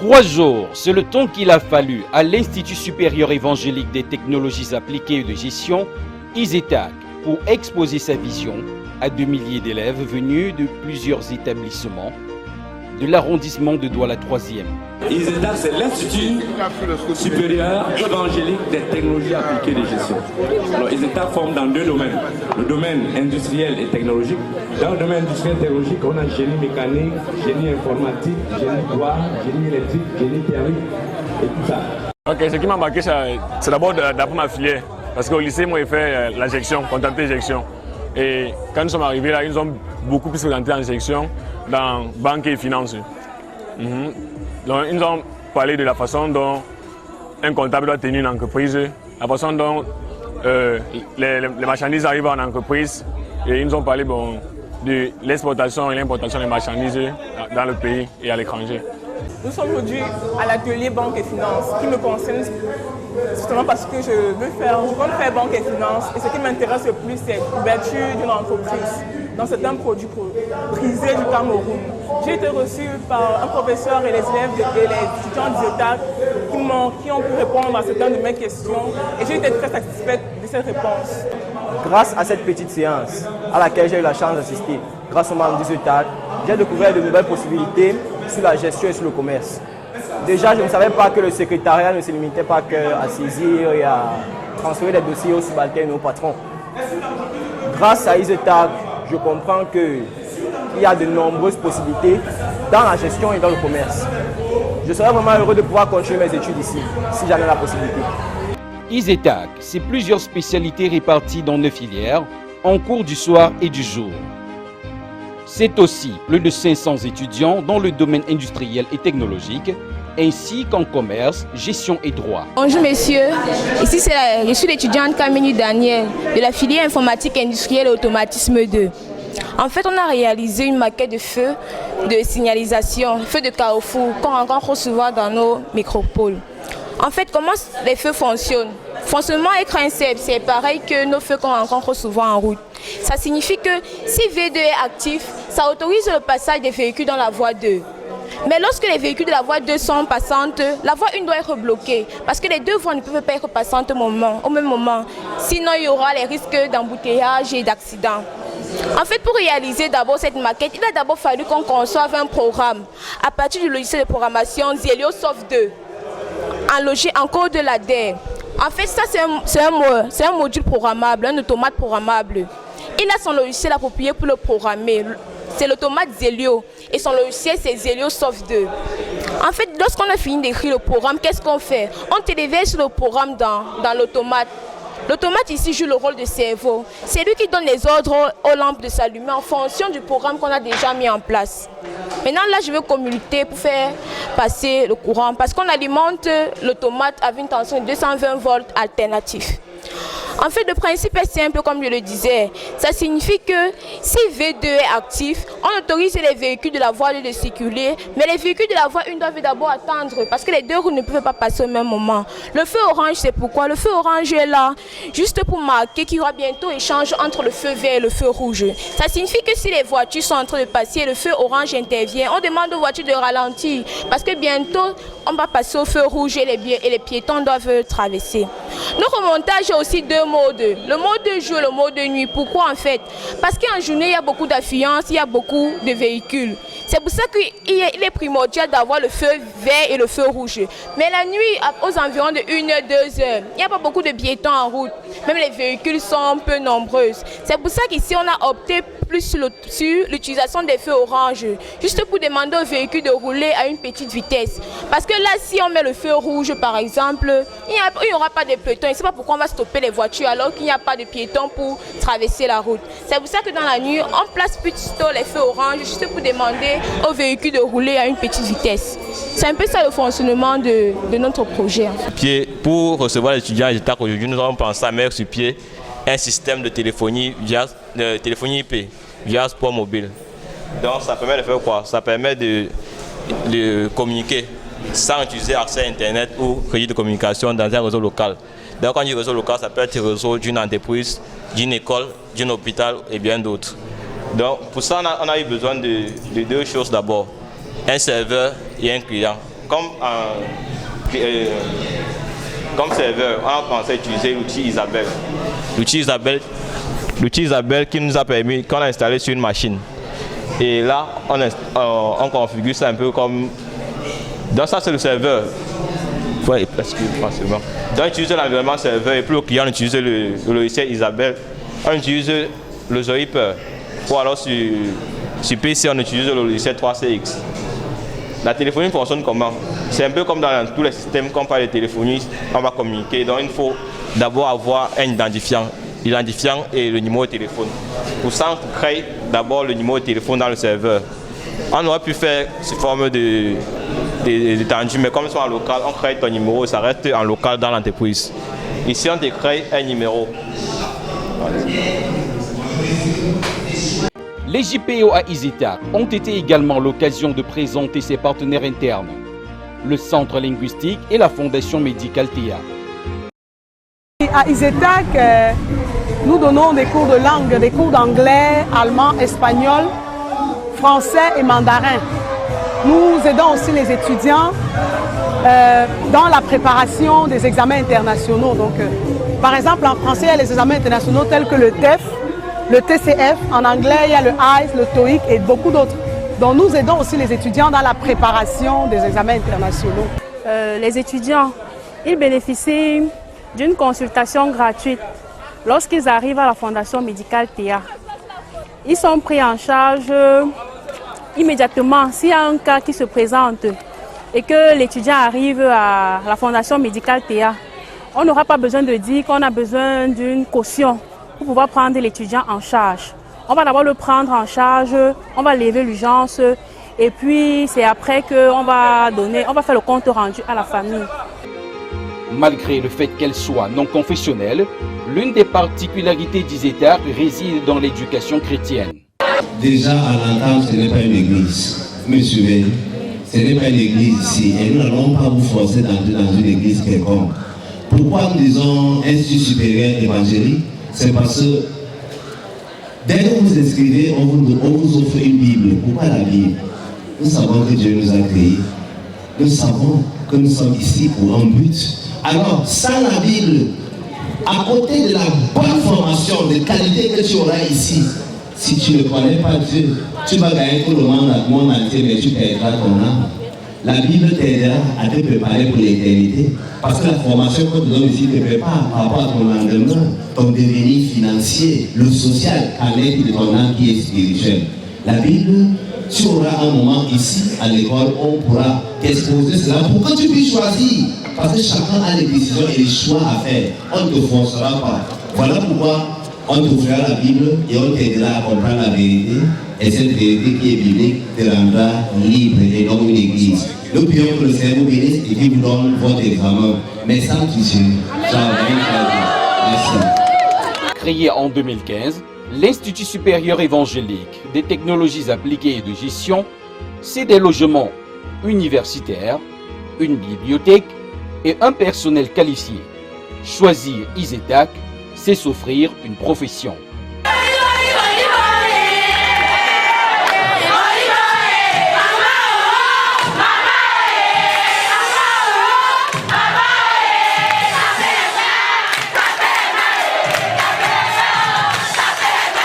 3 jours, c'est le temps qu'il a fallu à l'Institut supérieur évangélique des technologies appliquées et de gestion, ISETAC, pour exposer sa vision à 2 milliers d'élèves venus de plusieurs établissements de l'arrondissement de Douala 3e. ISETAC, c'est l'Institut supérieur évangélique des technologies appliquées de gestion. Alors, ISETAC forme dans 2 domaines, le domaine industriel et technologique. Dans le domaine industriel et technologique, on a génie mécanique, génie informatique, génie bois, génie électrique, génie thermique et tout ça. Ok, ce qui m'a marqué, c'est d'abord d'apprendre ma filière. Parce qu'au lycée, moi, j'ai fait la gestion, comptabilité et gestion. Et quand nous sommes arrivés là, ils nous ont beaucoup plus orienté en gestion, dans banque et finances. Donc, ils nous ont parlé de la façon dont un comptable doit tenir une entreprise, la façon dont les marchandises arrivent en entreprise. Et ils nous ont parlé de l'exportation et l'importation des marchandises dans le pays et à l'étranger. Nous sommes aujourd'hui à l'atelier banque et finances qui me concerne justement parce que je compte faire banque et finances et ce qui m'intéresse le plus c'est l'ouverture d'une entreprise dans certains produits prisés du Cameroun. J'ai été reçu par un professeur et les élèves et les étudiants d'ISETAC qui ont pu répondre à certaines de mes questions et j'ai été très satisfaite de cette réponse. Grâce à cette petite séance à laquelle j'ai eu la chance d'assister, grâce aux membres d'ISETAC, j'ai découvert de nouvelles possibilités sur la gestion et sur le commerce. Déjà, je ne savais pas que le secrétariat ne se limitait pas qu'à saisir et à transférer des dossiers aux subalternes et aux patrons. Grâce à ISETAC, je comprends qu'il y a de nombreuses possibilités dans la gestion et dans le commerce. Je serais vraiment heureux de pouvoir continuer mes études ici, si j'en ai la possibilité. ISETAC, c'est plusieurs spécialités réparties dans 9 filières, en cours du soir et du jour. C'est aussi plus de 500 étudiants dans le domaine industriel et technologique, ainsi qu'en commerce, gestion et droit. Bonjour messieurs, ici je suis l'étudiante Camille Daniel de la filière informatique industrielle et automatisme 2. En fait, on a réalisé une maquette de feux de signalisation, feux de carrefour qu'on rencontre souvent dans nos métropoles. En fait, comment les feux fonctionnent? Fonctionnement écran cible, c'est pareil que nos feux qu'on rencontre souvent en route. Ça signifie que si V2 est actif, ça autorise le passage des véhicules dans la voie 2. Mais lorsque les véhicules de la voie 2 sont passantes, la voie 1 doit être bloquée parce que les deux voies ne peuvent pas être passantes au même moment. Sinon, il y aura les risques d'embouteillage et d'accident. En fait, pour réaliser d'abord cette maquette, il a d'abord fallu qu'on conçoive un programme à partir du logiciel de programmation Zeliosoft 2, en code de l'ADER. En fait, ça c'est un module programmable, un automate programmable. Il a son logiciel approprié pour le programmer. C'est l'automate Zelio et son logiciel c'est Zeliosoft 2. En fait, lorsqu'on a fini d'écrire le programme, qu'est-ce qu'on fait? On téléverse le programme dans l'automate. L'automate ici joue le rôle de cerveau. C'est lui qui donne les ordres aux lampes de s'allumer en fonction du programme qu'on a déjà mis en place. Maintenant là, je vais commuter pour faire passer le courant parce qu'on alimente l'automate avec une tension de 220 volts alternatif. En fait, le principe est simple, comme je le disais. Ça signifie que si V2 est actif, on autorise les véhicules de la voie 2 de circuler, mais les véhicules de la voie 1 doivent d'abord attendre parce que les deux roues ne peuvent pas passer au même moment. Le feu orange, c'est pourquoi le feu orange est là, juste pour marquer qu'il y aura bientôt échange entre le feu vert et le feu rouge. Ça signifie que si les voitures sont en train de passer et le feu orange intervient, on demande aux voitures de ralentir parce que bientôt, on va passer au feu rouge et les piétons doivent traverser. Nos remontages ont aussi 2 modes, le mode de jour et le mode de nuit. Pourquoi en fait? Parce qu'en journée, il y a beaucoup d'affluence, il y a beaucoup de véhicules. C'est pour ça qu'il est primordial d'avoir le feu vert et le feu rouge. Mais la nuit, aux environs de 1h, 2h, il n'y a pas beaucoup de piétons en route. Même les véhicules sont peu nombreux. C'est pour ça qu'ici, on a opté plus sur l'utilisation des feux orange, juste pour demander aux véhicules de rouler à une petite vitesse. Parce que là, si on met le feu rouge, par exemple, il n'y aura pas de piétons. Je ne sais pas pourquoi on va stopper les voitures alors qu'il n'y a pas de piétons pour traverser la route. C'est pour ça que dans la nuit, on place plutôt les feux orange, juste pour demander aux véhicules de rouler à une petite vitesse. C'est un peu ça le fonctionnement de notre projet. Pour recevoir les étudiants à ISETAC aujourd'hui, nous avons pensé à mettre sur pied un système de téléphonie IP via Sport Mobile. Donc ça permet de faire quoi? Ça permet de communiquer sans utiliser accès à Internet ou réseau de communication dans un réseau local. Donc quand on dit réseau local, ça peut être le réseau d'une entreprise, d'une école, d'un hôpital et bien d'autres. Donc pour ça, on a eu besoin de 2 choses d'abord. Un serveur et un client. comme serveur, on a pensé à utiliser l'outil Isabelle. L'outil Isabelle qui nous a permis, qu'on a installé sur une machine. Et là, on configure ça un peu comme... Donc ça, c'est le serveur. Ouais, presque facilement. Donc on utilise l'environnement serveur et puis le client utilise le logiciel Isabelle. On utilise le Zoiper. Ou alors sur PC, on utilise le logiciel 3CX. La téléphonie fonctionne comment? C'est un peu comme dans tous les systèmes, quand on parle de téléphonie, on va communiquer. Donc il faut d'abord avoir un identifiant et le numéro de téléphone. Pour ça, on crée d'abord le numéro de téléphone dans le serveur. On aurait pu faire sous forme d'étendue, mais comme ils sont en local, on crée ton numéro, ça reste en local dans l'entreprise. Ici, on te crée un numéro. Les JPO à EasyTac ont été également l'occasion de présenter ses partenaires internes, le Centre linguistique et la Fondation médicale TEA. À EasyTac, nous donnons des cours de langue, des cours d'anglais, allemand, espagnol, français et mandarin. Nous aidons aussi les étudiants dans la préparation des examens internationaux. Donc, par exemple, en français, il y a les examens internationaux tels que le TEF, le TCF, en anglais, il y a le IELTS, le TOEIC et beaucoup d'autres. Donc nous aidons aussi les étudiants dans la préparation des examens internationaux. Les étudiants, ils bénéficient d'une consultation gratuite lorsqu'ils arrivent à la Fondation médicale TEA. Ils sont pris en charge immédiatement s'il y a un cas qui se présente et que l'étudiant arrive à la Fondation médicale TEA. On n'aura pas besoin de dire qu'on a besoin d'une caution pour pouvoir prendre l'étudiant en charge. On va d'abord le prendre en charge, on va lever l'urgence et puis c'est après qu'on va faire le compte rendu à la famille. Malgré le fait qu'elle soit non confessionnelle, l'une des particularités d'EasyTac réside dans l'éducation chrétienne. Déjà à l'entente, ce n'est pas une église. Vous me suivez? Ce n'est pas une église ici et nous n'allons pas vous forcer d'entrer dans une église quelconque. Pourquoi nous disons Institut supérieur évangélique? C'est parce que dès que vous vous inscrivez, on vous offre une Bible. Pourquoi la Bible? Nous savons que Dieu nous a créés. Nous savons que nous sommes ici pour un but. Alors, sans la Bible, à côté de la bonne formation de qualité que tu auras ici, si tu ne connais pas Dieu, tu vas gagner tout le monde entier, mais tu perdras ton âme. La Bible t'aidera à te préparer pour l'éternité. Parce que la formation que tu donnes ici te prépare par rapport à ton lendemain, ton devenir financier, le social, qu'en est de ton âme qui est spirituel. La Bible, tu auras un moment ici à l'école où on pourra t'exposer cela pour que tu puisses choisir. Parce que chacun a les décisions et les choix à faire. On ne te forcera pas. Voilà pourquoi on t'ouvrira la Bible et on t'aidera à comprendre la vérité. Et cette vérité qui est biblique te rendra libre et non une église. Nous prions que le Seigneur vous bénisse et qu'il vous donne votre examen. Mais sans tricher. Merci. Créé en 2015, l'Institut supérieur évangélique des technologies appliquées et de gestion, c'est des logements universitaires, une bibliothèque et un personnel qualifié. Choisir EasyTac, c'est s'offrir une profession.